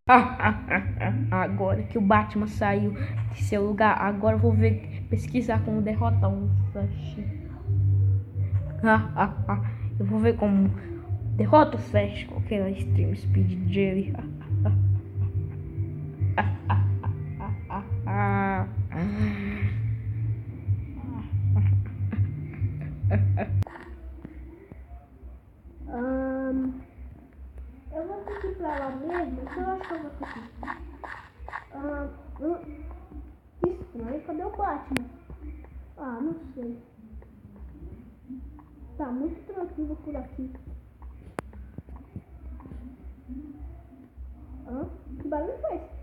Agora que o Batman saiu de seu lugar, agora eu vou pesquisar como derrotar um Flash. Eu vou ver como derrota o Flash com aquela Extreme Speed Jelly. Eu vou ter que ir pra lá mesmo, então eu acho que eu vou ter que ir. Que estranho, cadê o Batman? Ah, não sei. Tá muito tranquilo por aqui. Que barulho foi esse?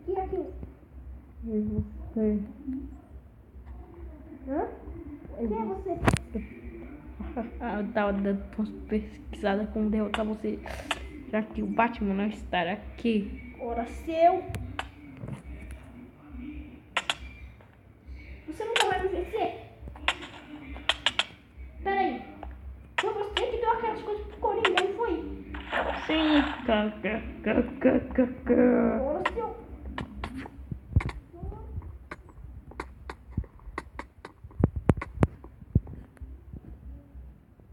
Que é aquilo? Eu sei. Quem é você? Eu tava dando uma pesquisada como derrotar você, já que o Batman não está aqui. Ora seu! Você nunca vai me vencer? Peraí, foi você que deu aquelas coisas pro Coringa, não foi? Sim, ora seu!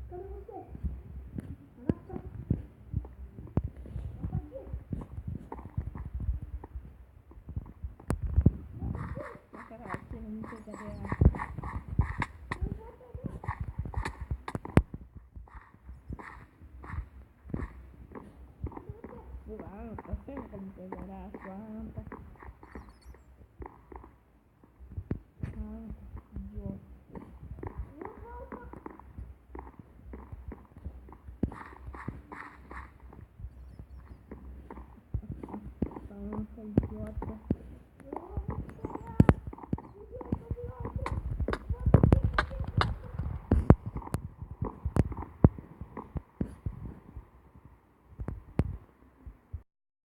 Cadê você? Caraca, não sei cadê a planta, sempre como pegará a planta.